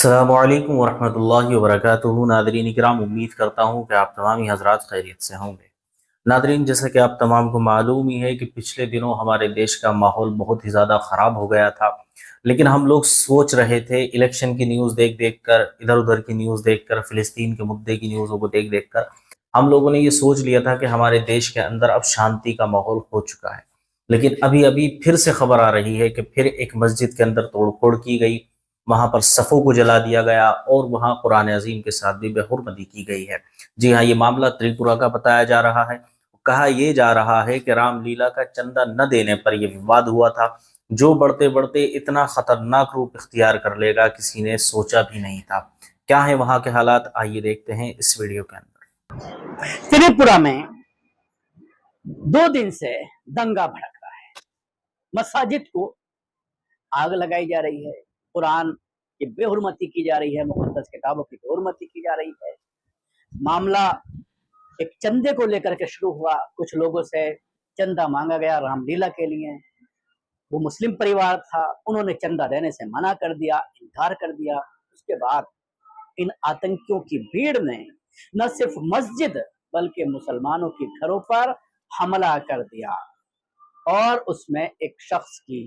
अस्सलामुअलैकुम वरहमतुल्लाहि वबरकातुहू। नादरीन इकराम, उम्मीद करता हूँ कि आप तमाम ही हज़रात खैरियत से होंगे। नादरीन, जैसा कि आप तमाम को मालूम ही है कि पिछले दिनों हमारे देश का माहौल बहुत ही ज़्यादा ख़राब हो गया था। लेकिन हम लोग सोच रहे थे, इलेक्शन की न्यूज़ देख देख कर, इधर उधर की न्यूज़ देख कर, फ़िलिस्तीन के मुद्दे की न्यूज़ों को देख देख कर हम लोगों ने ये सोच लिया था कि हमारे देश के अंदर अब शांति का माहौल हो चुका है। लेकिन अभी अभी फिर से खबर आ रही है कि फिर एक मस्जिद के अंदर तोड़फोड़ की गई, वहाँ पर सफ़ों को जला दिया गया और वहाँ कुरान अज़ीम के साथ भी बेहुरमती की गई है। जी हाँ, ये मामला त्रिपुरा का बताया जा रहा है। कहा यह जा रहा है कि रामलीला का चंदा न देने पर यह विवाद हुआ था, जो बढ़ते-बढ़ते इतना खतरनाक रूप इख्तियार कर लेगा, किसी ने सोचा भी नहीं था। क्या है वहाँ के हालात, आइए देखते हैं इस वीडियो के अंदर। त्रिपुरा में 2 दिन से दंगा भड़क रहा है। मसाजिद को आग लगाई जा रही है, कुरान की बेहुरमती की जा रही है, मुक़द्दस किताबों की बेहुरमती की जा रही है। मामला एक चंदे को लेकर के शुरू हुआ। कुछ लोगों से चंदा मांगा गया रामलीला के लिए। वो मुस्लिम परिवार था, उन्होंने चंदा देने से मना कर दिया, इनकार कर दिया। उसके बाद इन आतंकियों की भीड़ ने न सिर्फ मस्जिद बल्कि मुसलमानों के घरों पर हमला कर दिया और उसमें एक शख्स की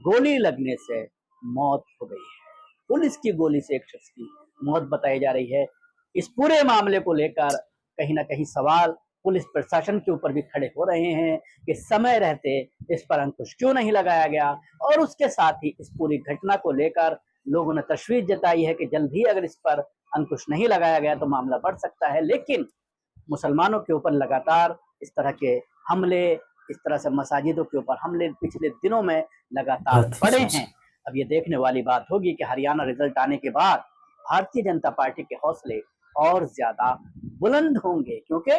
गोली लगने से मौत हो गई है। पुलिस की गोली से एक शख्स की मौत बताई जा रही है। इस पूरे मामले को लेकर कहीं ना कहीं सवाल पुलिस प्रशासन के ऊपर भी खड़े हो रहे हैं कि समय रहते इस पर अंकुश क्यों नहीं लगाया गया, और उसके साथ ही इस पूरी घटना को लेकर लोगों ने तशवीश जताई है कि जल्द ही अगर इस पर अंकुश नहीं लगाया गया तो मामला बढ़ सकता है। लेकिन मुसलमानों के ऊपर लगातार इस तरह के हमले, इस तरह से मसाजिदों के ऊपर हमले पिछले दिनों में लगातार बढ़े हैं। अब ये देखने वाली बात होगी कि हरियाणा रिजल्ट आने के बाद भारतीय जनता पार्टी के हौसले और ज्यादा बुलंद होंगे, क्योंकि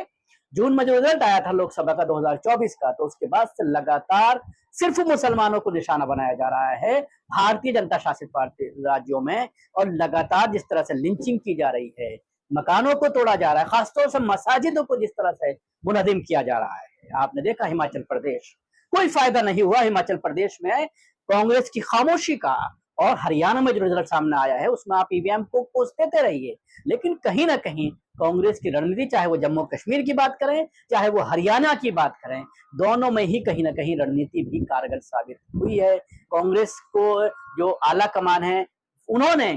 जून में जो रिजल्ट आया था लोकसभा का 2024 का, तो उसके बाद से लगातार सिर्फ मुसलमानों को निशाना बनाया जा रहा है भारतीय जनता शासित पार्टी राज्यों में। और लगातार जिस तरह से लिंचिंग की जा रही है, मकानों को तोड़ा जा रहा है, खासतौर से मसाजिदों को जिस तरह से मुनहदिम किया जा रहा है। आपने देखा हिमाचल प्रदेश, कोई फायदा नहीं हुआ हिमाचल प्रदेश में कांग्रेस की खामोशी का। और हरियाणा में जो रिजल्ट सामने आया है उसमें आप ईवीएम को पोस्ट देते रहिए, लेकिन कहीं ना कहीं कांग्रेस की रणनीति, चाहे वो जम्मू कश्मीर की बात करें चाहे वो हरियाणा की बात करें, दोनों में ही कहीं ना कहीं रणनीति भी कारगर साबित हुई है। कांग्रेस को जो आला कमान है, उन्होंने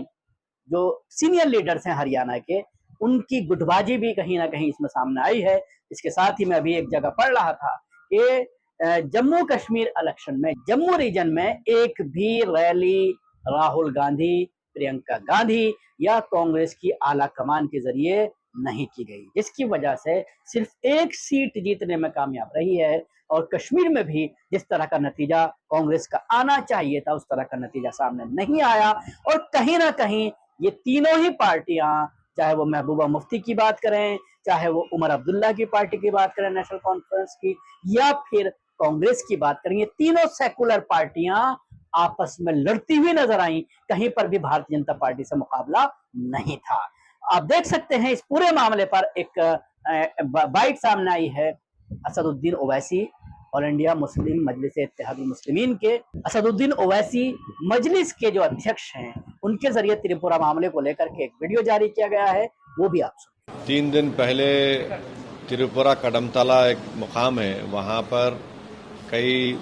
जो सीनियर लीडर्स हैं हरियाणा के, उनकी गुटबाजी भी कहीं ना कहीं इसमें सामने आई है। इसके साथ ही मैं अभी एक जगह पढ़ रहा था कि जम्मू कश्मीर इलेक्शन में जम्मू रीजन में एक भी रैली राहुल गांधी, प्रियंका गांधी या कांग्रेस की आला कमान के जरिए नहीं की गई, जिसकी वजह से सिर्फ एक सीट जीतने में कामयाब रही है। और कश्मीर में भी जिस तरह का नतीजा कांग्रेस का आना चाहिए था उस तरह का नतीजा सामने नहीं आया। और कहीं ना कहीं ये तीनों ही पार्टियां, चाहे वो महबूबा मुफ्ती की बात करें, चाहे वो उमर अब्दुल्ला की पार्टी की बात करें नेशनल कॉन्फ्रेंस की, या फिर कांग्रेस की बात करें, ये तीनों सेकुलर पार्टियां आपस में लड़ती हुई नजर आई। कहीं पर भी भारतीय जनता पार्टी से मुकाबला नहीं था। आप देख सकते हैं इस पूरे मामले पर एक बाइट सामने आई है असदुद्दीन ओवैसी, ऑल इंडिया मुस्लिम मजलिस इत्तेहादुल मुस्लिमीन के असदुद्दीन ओवैसी मजलिस के जो अध्यक्ष हैं, उनके जरिए त्रिपुरा मामले को लेकर के एक वीडियो जारी किया गया है, वो भी आप सुनिए। 3 दिन पहले त्रिपुरा कदमतला एक मुकाम है, वहाँ पर कई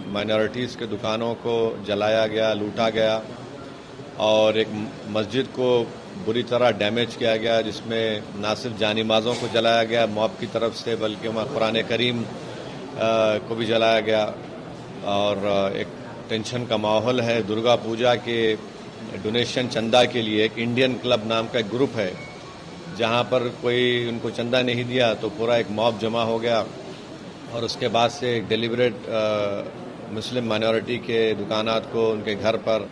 माइनॉरिटीज़ के दुकानों को जलाया गया, लूटा गया और एक मस्जिद को बुरी तरह डैमेज किया गया, जिसमें ना सिर्फ जानिमाज़ों को जलाया गया मॉब की तरफ से, बल्कि वहाँ कुरान करीम को भी जलाया गया। और एक टेंशन का माहौल है। दुर्गा पूजा के डोनेशन चंदा के लिए एक इंडियन क्लब नाम का एक ग्रुप है, जहाँ पर कोई उनको चंदा नहीं दिया तो पूरा एक मॉब जमा हो गया और उसके बाद से एक डेलिब्रेट मुस्लिम माइनॉरिटी के दुकानात को, उनके घर पर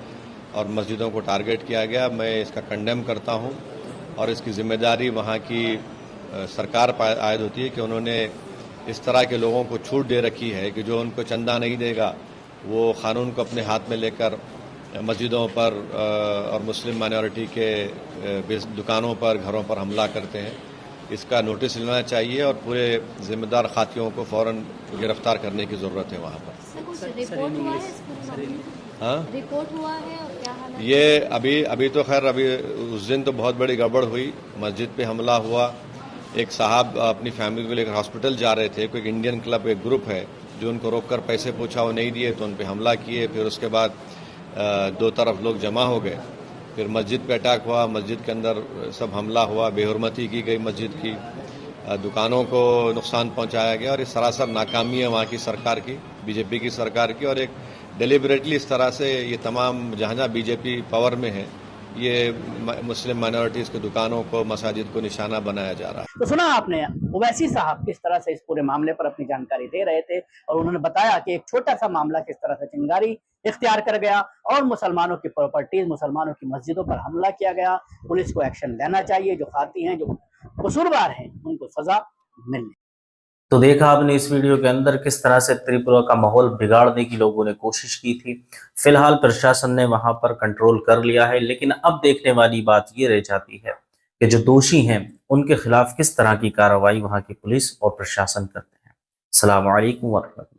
और मस्जिदों को टारगेट किया गया। मैं इसका कंडेम करता हूं और इसकी जिम्मेदारी वहां की सरकार पर आयद होती है कि उन्होंने इस तरह के लोगों को छूट दे रखी है कि जो उनको चंदा नहीं देगा वो कानून को अपने हाथ में लेकर मस्जिदों पर और मुस्लिम माइनॉरिटी के दुकानों पर, घरों पर हमला करते हैं। इसका नोटिस लेना चाहिए और पूरे जिम्मेदार खातियों को फौरन गिरफ्तार करने की जरूरत है वहाँ पर। रिपोर्ट हुआ है, हाँ, रिपोर्ट हुआ है और क्या हाल है? ये अभी तो खैर अभी उस दिन तो बहुत बड़ी गड़बड़ हुई, मस्जिद पे हमला हुआ। एक साहब अपनी फैमिली को लेकर हॉस्पिटल जा रहे थे, कोई इंडियन क्लब एक ग्रुप है जो उनको रोककर पैसे पूछा, वो नहीं दिए तो उन पे हमला किए। फिर उसके बाद दो तरफ लोग जमा हो गए, फिर मस्जिद पे अटैक हुआ, मस्जिद के अंदर सब हमला हुआ, बेहुरमती की गई मस्जिद की, दुकानों को नुकसान पहुंचाया गया। और ये सरासर नाकामी है वहाँ की सरकार की, बीजेपी की सरकार की। और एक डेलिबरेटली इस तरह से ये तमाम जहाँ जहाँ बीजेपी पावर में है, ये मुस्लिम माइनॉरिटीज़ की दुकानों को, मसाजिद को निशाना बनाया जा रहा है। तो सुना आपने ओवैसी साहब किस तरह से इस पूरे मामले पर अपनी जानकारी दे रहे थे और उन्होंने बताया कि एक छोटा सा मामला किस तरह से चिंगारी इख्तियार कर गया और मुसलमानों की प्रॉपर्टीज, मुसलमानों की मस्जिदों पर हमला किया गया। पुलिस को एक्शन लेना चाहिए, जो खाती हैं, जो कसूरवार हैं, उनको सजा मिलनी। तो देखा आपने इस वीडियो के अंदर किस तरह से त्रिपुरा का माहौल बिगाड़ने की लोगों ने कोशिश की थी। फिलहाल प्रशासन ने वहां पर कंट्रोल कर लिया है, लेकिन अब देखने वाली बात ये रह जाती है कि जो दोषी हैं उनके खिलाफ किस तरह की कार्रवाई वहां की पुलिस और प्रशासन करते हैं। अस्सलाम वालेकुम वरहमतुल्लाह।